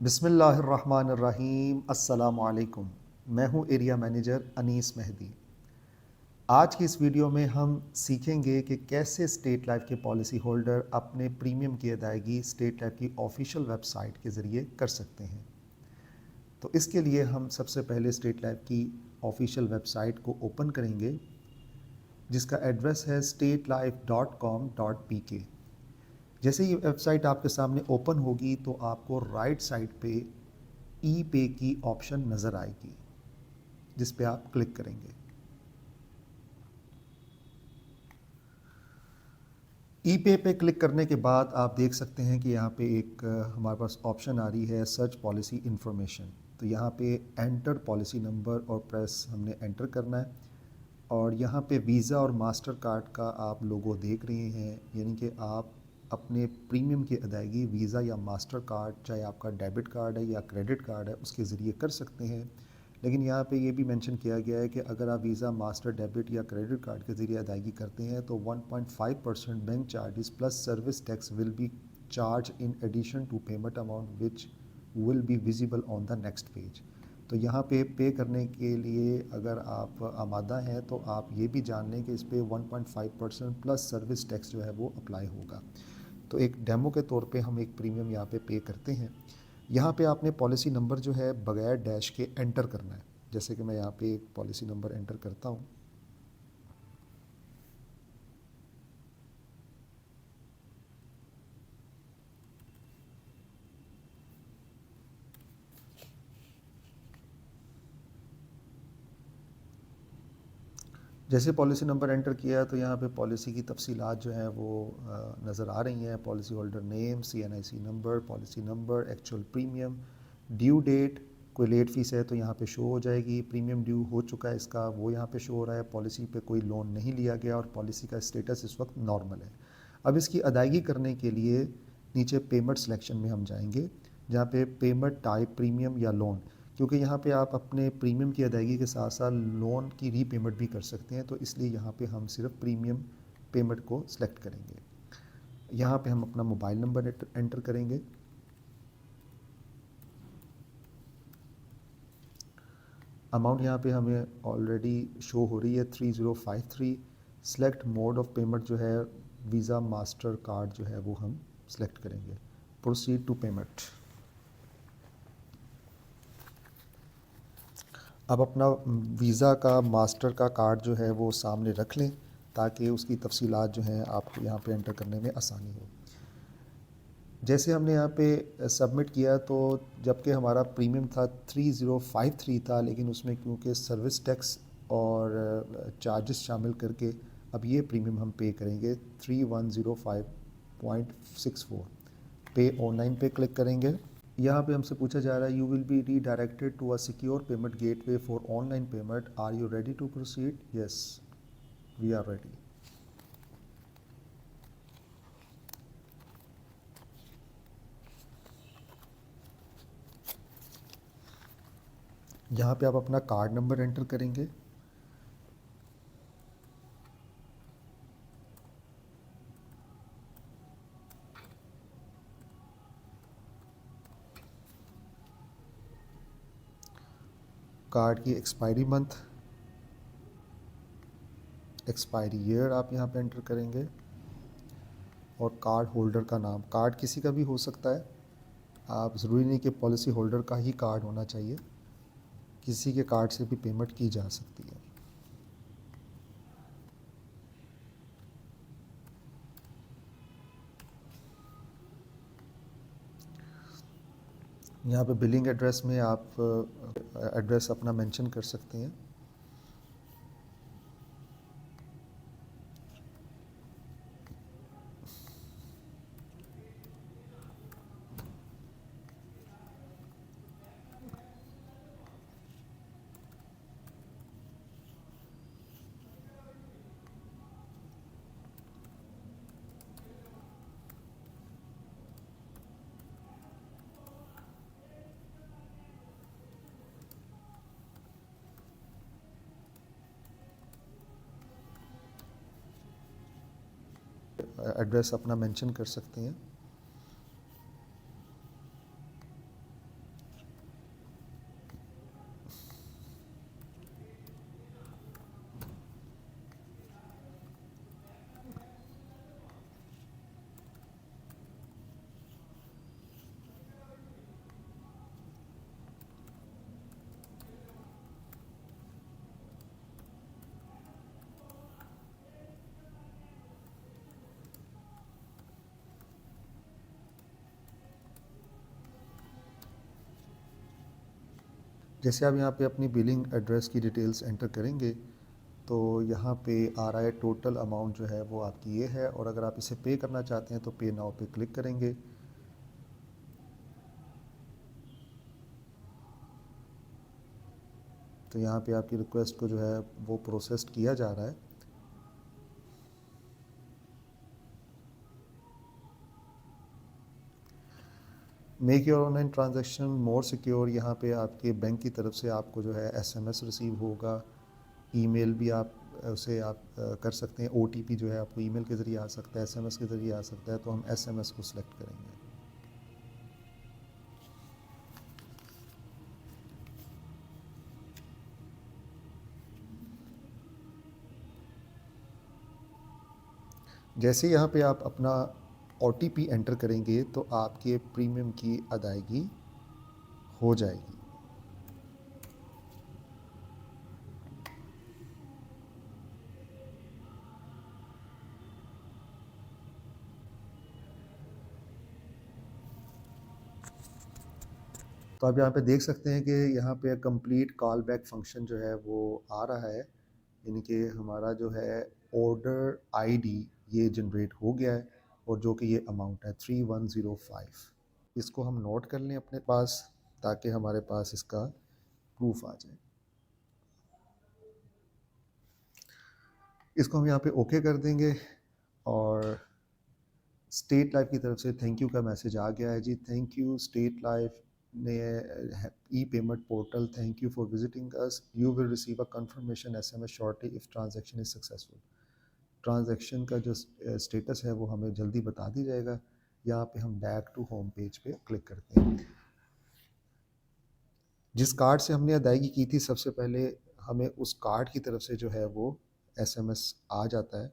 बिस्मिल्लाहिर्रहमानिर्रहीम। अस्सलामु अलैकुम। मैं हूं एरिया मैनेजर अनीस मेहदी। आज की इस वीडियो में हम सीखेंगे कि कैसे स्टेट लाइफ के पॉलिसी होल्डर अपने प्रीमियम की अदायगी स्टेट लाइफ की ऑफिशियल वेबसाइट के ज़रिए कर सकते हैं। तो इसके लिए हम सबसे पहले स्टेट लाइफ की ऑफिशियल वेबसाइट को ओपन करेंगे, जिसका एड्रेस है statelife.com.pk। जैसे ही वेबसाइट आपके सामने ओपन होगी तो आपको राइट साइड पे ई पे की ऑप्शन नज़र आएगी, जिस पे आप क्लिक करेंगे। ई पे क्लिक करने के बाद आप देख सकते हैं कि यहाँ पे एक हमारे पास ऑप्शन आ रही है सर्च पॉलिसी इन्फॉर्मेशन। तो यहाँ पे एंटर पॉलिसी नंबर और प्रेस हमने एंटर करना है। और यहाँ पे वीज़ा और मास्टर कार्ड का आप लोगो देख रहे हैं, यानी कि आप अपने प्रीमियम की अदायगी वीज़ा या मास्टर कार्ड, चाहे आपका डेबिट कार्ड है या क्रेडिट कार्ड है, उसके ज़रिए कर सकते हैं। लेकिन यहाँ पे ये भी मेंशन किया गया है कि अगर आप वीज़ा, मास्टर, डेबिट या क्रेडिट कार्ड के ज़रिए अदायगी करते हैं तो 1.5% bank charges plus service tax will be charge in addition to payment amount which will be visible on the next page. तो यहाँ पे करने के लिए अगर आप आमादा हैं तो आप ये भी जान लें कि इस पे 1.5% प्लस सर्विस टैक्स जो है वो अप्लाई होगा। तो एक डेमो के तौर पे हम एक प्रीमियम यहाँ पे करते हैं। यहाँ पे आपने पॉलिसी नंबर जो है बगैर डैश के एंटर करना है। जैसे कि मैं यहाँ पे एक पॉलिसी नंबर एंटर करता हूँ। जैसे पॉलिसी नंबर एंटर किया तो यहाँ पे पॉलिसी की तफसीलात जो हैं वो नज़र आ रही हैं। Policy holder name, CNIC number, actual premium, due date, कोई लेट फीस है तो यहाँ पे शो हो जाएगी। प्रीमियम ड्यू हो चुका है इसका, वो यहाँ पे शो हो रहा है। पॉलिसी पे कोई लोन नहीं लिया गया और पॉलिसी का स्टेटस इस वक्त नॉर्मल है। अब इसकी अदायगी करने के लिए नीचे पेमेंट सिलेक्शन में हम जाएंगे, जहाँ पे पेमेंट टाइप प्रीमियम या लोन, क्योंकि यहाँ पे आप अपने प्रीमियम की अदायगी के साथ साथ लोन की रीपेमेंट भी कर सकते हैं। तो इसलिए यहाँ पे हम सिर्फ प्रीमियम पेमेंट को सिलेक्ट करेंगे। यहाँ पे हम अपना मोबाइल नंबर एंटर करेंगे। अमाउंट यहाँ पे हमें ऑलरेडी शो हो रही है 3053। सेलेक्ट मोड ऑफ पेमेंट जो है वीज़ा, मास्टर कार्ड जो है वो हम सेलेक्ट करेंगे। Proceed to payment. अब अपना वीज़ा का, मास्टर का कार्ड जो है वो सामने रख लें, ताकि उसकी तफसीलात जो हैं आपको यहाँ पे एंटर करने में आसानी हो। जैसे हमने यहाँ पे सबमिट किया तो जबकि हमारा प्रीमियम था 3053 था, लेकिन उसमें क्योंकि सर्विस टैक्स और चार्जेस शामिल करके अब ये प्रीमियम हम पे करेंगे 3105.64। पे ऑनलाइन पे क्लिक करेंगे। यहाँ पे हमसे पूछा जा रहा है you will be redirected to a secure payment gateway for online payment, are you ready to proceed? Yes, we are ready. यहाँ पे आप अपना कार्ड नंबर एंटर करेंगे। कार्ड की एक्सपायरी मंथ, एक्सपायरी ईयर आप यहाँ पे एंटर करेंगे। और कार्ड होल्डर का नाम, कार्ड किसी का भी हो सकता है, आप ज़रूरी नहीं कि पॉलिसी होल्डर का ही कार्ड होना चाहिए, किसी के कार्ड से भी पेमेंट की जा सकती है। यहाँ पे बिलिंग एड्रेस में आप एड्रेस अपना मेंशन कर सकते हैं। एड्रेस अपना मेंशन कर सकते हैं। जैसे आप यहाँ पे अपनी बिलिंग एड्रेस की डिटेल्स एंटर करेंगे तो यहाँ पे आ रहा है टोटल अमाउंट जो है वो आपकी ये है, और अगर आप इसे पे करना चाहते हैं तो पे नाउ पे क्लिक करेंगे। तो यहाँ पे आपकी रिक्वेस्ट को जो है वो प्रोसेस्ड किया जा रहा है। Make your online transaction more secure, यहाँ पे आपके बैंक की तरफ से आपको जो है एसएमएस रिसीव होगा, ईमेल भी आप उसे आप कर सकते हैं, ओटीपी जो है आपको ईमेल के ज़रिए आ सकता है, एसएमएस के ज़रिए आ सकता है, तो हम एसएमएस को सिलेक्ट करेंगे। जैसे यहाँ पे आप अपना ओटीपी एंटर करेंगे तो आपके प्रीमियम की अदायगी हो जाएगी। तो आप यहाँ पे देख सकते हैं कि यहाँ पे कंप्लीट कॉल बैक फंक्शन जो है वो आ रहा है, यानी कि हमारा जो है ऑर्डर आईडी ये जनरेट हो गया है, और जो कि ये अमाउंट है 3105। इसको हम नोट कर लें अपने पास ताकि हमारे पास इसका प्रूफ आ जाए। इसको हम यहाँ पे ओके कर देंगे, और स्टेट लाइफ की तरफ से थैंक यू का मैसेज आ गया है जी। थैंक यू स्टेट लाइफ ने e payment portal, thank you for visiting us, you will receive a confirmation SMS shortly if transaction is successful. Transaction का जो स्टेटस है वो हमें जल्दी बता दी जाएगा। यहाँ पे हम बैक टू होम पेज पे क्लिक करते हैं। जिस कार्ड से हमने अदायगी की थी सबसे पहले हमें उस कार्ड की तरफ से जो है वो एसएमएस आ जाता है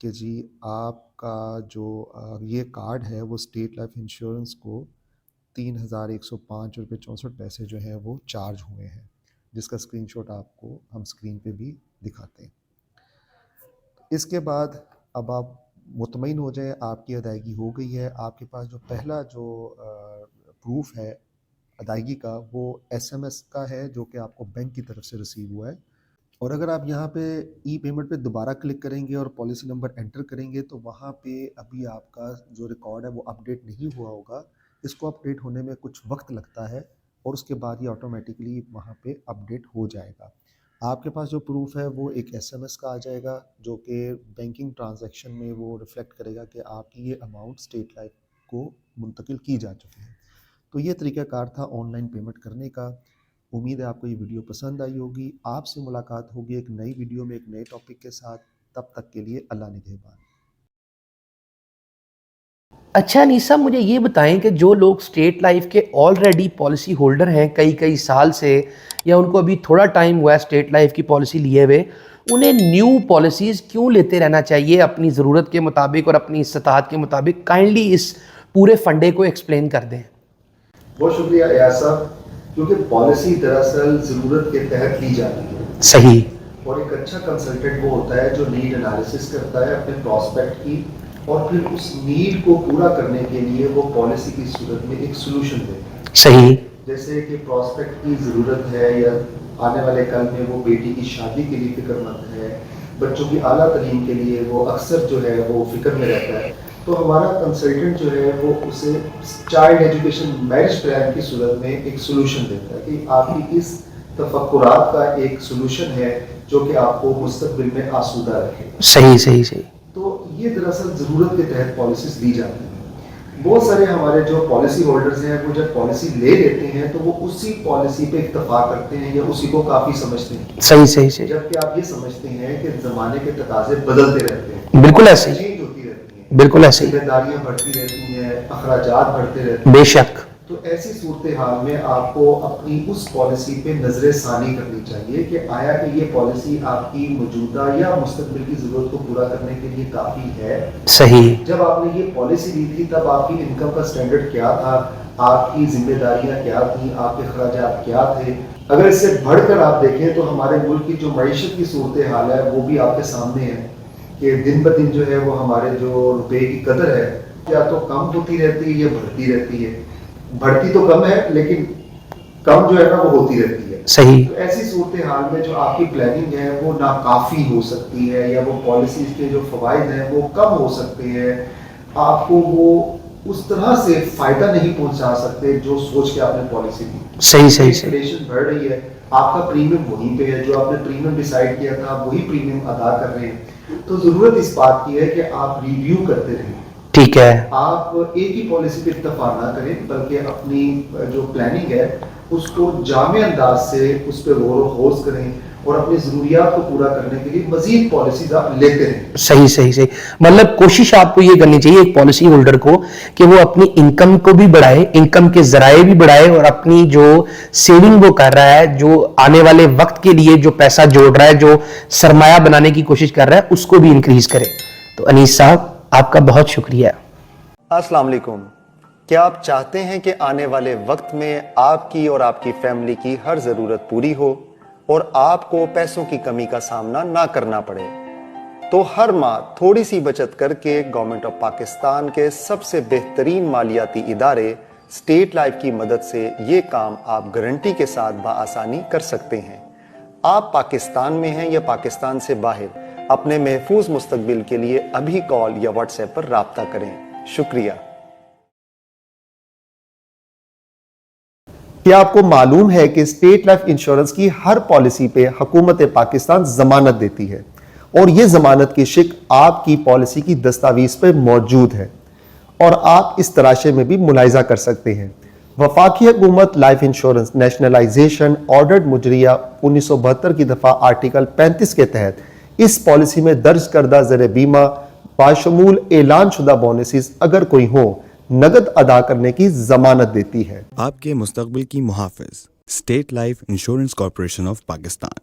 कि जी आपका जो ये कार्ड है वो स्टेट लाइफ इंश्योरेंस को 3105 रुपये 64 पैसे जो हैं वो चार्ज हुए हैं, जिसका स्क्रीनशॉट आपको हम स्क्रीन पे भी दिखाते हैं। इसके बाद अब आप मुतमईन हो जाएं, आपकी अदायगी हो गई है। आपके पास जो पहला जो प्रूफ है अदायगी का वो एसएमएस का है, जो कि आपको बैंक की तरफ से रिसीव हुआ है। और अगर आप यहाँ पे ई पेमेंट पे दोबारा क्लिक करेंगे और पॉलिसी नंबर एंटर करेंगे तो वहाँ पे अभी आपका जो रिकॉर्ड है वो अपडेट नहीं हुआ होगा। इसको अपडेट होने में कुछ वक्त लगता है, और उसके बाद ये ऑटोमेटिकली वहाँ पे अपडेट हो जाएगा। आपके पास जो प्रूफ है वो एक एसएमएस का आ जाएगा, जो कि बैंकिंग ट्रांजैक्शन में वो रिफ्लेक्ट करेगा कि आपकी ये अमाउंट स्टेट लाइफ को मुंतकिल की जा चुकी है। तो ये तरीक़ाकार था ऑनलाइन पेमेंट करने का। उम्मीद है आपको ये वीडियो पसंद आई होगी। आपसे मुलाकात होगी एक नई वीडियो में एक नए टॉपिक के साथ। तब तक के लिए अल्लाह निगहबान। अच्छा अनीसा, मुझे ये बताएं कि जो लोग स्टेट लाइफ के ऑलरेडी पॉलिसी होल्डर हैं कई कई साल से, या उनको अभी थोड़ा टाइम हुआ है स्टेट लाइफ की पॉलिसी लिए हुए, उन्हें न्यू पॉलिसीज़ क्यों लेते रहना चाहिए अपनी ज़रूरत के मुताबिक और अपनी इस्तात के मुताबिक? काइंडली इस पूरे फंडे को एक्सप्लेन कर दें। बहुत शुक्रिया एयाज साहब, क्योंकि पॉलिसी दरअसल ज़रूरत के तहत ली जाती है। सही। और एक अच्छा कंसल्टेंट वो होता है जो नीड एनालिसिस करता है अपने प्रॉस्पेक्ट की, और फिर उस नीड को पूरा करने के लिए वो पॉलिसी की सूरत में एक सोल्यूशन देता है। सही। जैसे कि प्रॉस्पेक्ट की ज़रूरत है, या आने वाले कल में वो बेटी की शादी के लिए फिक्रमंद है, बच्चों की आला तलीम के लिए वो अक्सर जो है वो फिक्र में रहता है, तो हमारा कंसल्टेंट जो है वो उसे चाइल्ड एजुकेशन मैरिज प्लान की सूरत में एक सोल्यूशन देता है कि आपकी इस तफक्कुरात का एक सोल्यूशन है जो कि आपको मुस्तकबिल में आसूदा रखेगा। सही सही सही। तो ये दरअसल ज़रूरत के तहत पॉलिसीज़ ली जाती हैं। बहुत सारे हमारे जो पॉलिसी होल्डर्स हैं वो जब पॉलिसी ले लेते हैं तो वो उसी पॉलिसी पे इत्तफाक करते हैं या उसी को काफ़ी समझते हैं। सही सही सही। जबकि आप ये समझते हैं कि ज़माने के तकाजे बदलते रहते हैं, बिल्कुल ऐसे ही। चेंज होती रहती हैं, बिल्कुल ऐसे ही। जिम्मेदारियाँ बढ़ती रहती हैं, अखराजात बढ़ते रहते हैं। बेशक। तो ऐसी सूरत हाल में आपको अपनी उस पॉलिसी पे नजर सानी करनी चाहिए कि आया कि ये पॉलिसी आपकी मौजूदा या मुस्तकबिल की ज़रूरत को पूरा करने के लिए काफ़ी है। सही। जब आपने ये पॉलिसी ली थी तब आपकी इनकम का स्टैंडर्ड क्या था, आपकी जिम्मेदारियां क्या थी, आपके खर्चात क्या थे। अगर इससे बढ़कर आप देखें तो हमारे मुल्क की जो मईशत की सूरत हाल है वो भी आपके सामने है कि दिन ब दिन जो है वो हमारे जो रुपए की कदर है या तो कम होती रहती है या बढ़ती रहती है। बढ़ती तो कम है लेकिन कम जो है ना वो होती रहती है। सही। तो ऐसी सूरत हाल में जो आपकी प्लानिंग है वो नाकाफी हो सकती है, या वो पॉलिसीज के जो फवायद हैं वो कम हो सकते हैं, आपको वो उस तरह से फायदा नहीं पहुंचा सकते जो सोच के आपने पॉलिसी दी। सही सही सही। इन्फ्लेशन बढ़ रही है, आपका प्रीमियम वहीं पे है, जो आपने प्रीमियम डिसाइड किया था आप वही प्रीमियम अदा कर रहे हैं। तो जरूरत इस बात की है कि आप रिव्यू करते रहें। ठीक है। आप एक ही पॉलिसी पे इत्तेफा ना करें, बल्कि अपनी जो प्लानिंग है उसको जामे अंदाज से उस पर गौर व खोज करें और अपनी ज़रूरियात को पूरा करने के लिए मजीद पॉलिसीज आप लेते रहें। सही सही सही। मतलब कोशिश आपको ये करनी चाहिए एक पॉलिसी होल्डर को कि वो अपनी इनकम को भी बढ़ाए, इनकम के जराए भी बढ़ाए, और अपनी जो सेविंग वो कर रहा है, जो आने वाले वक्त के लिए जो पैसा जोड़ रहा है, जो सरमाया बनाने की कोशिश कर रहा है, उसको भी इंक्रीज करे। तो अनीस साहब आपका बहुत शुक्रिया। अस्सलाम वालेकुम। क्या आप चाहते हैं कि आने वाले वक्त में आपकी और आपकी फैमिली की हर ज़रूरत पूरी हो और आपको पैसों की कमी का सामना ना करना पड़े? तो हर माह थोड़ी सी बचत करके गवर्नमेंट ऑफ पाकिस्तान के सबसे बेहतरीन मालियाती इदारे स्टेट लाइफ की मदद से ये काम आप गारंटी के साथ बआसानी कर सकते हैं। आप पाकिस्तान में हैं या पाकिस्तान से बाहर, अपने महफूज मुस्तकबिल के लिए अभी कॉल या व्हाट्सएप पर राब्ता करें। शुक्रिया। क्या आपको मालूम है कि स्टेट लाइफ इंश्योरेंस की हर पॉलिसी पे हुकूमत पाकिस्तान जमानत देती है, और ये जमानत की शिक आपकी पॉलिसी की दस्तावेज पे मौजूद है, और आप इस तराशे में भी मुलाहिजा कर सकते हैं। वफाकी हुकूमत life insurance nationalisation ordered Mujaria 1972 की दफ़ा आर्टिकल 35 के तहत इस पॉलिसी में दर्ज करदा ज़र बीमा बाशमूल ऐलान शुदा बोनसेस अगर कोई हो नगद अदा करने की जमानत देती है। आपके मुस्तकबिल की मुहाफिज state life insurance corporation of Pakistan.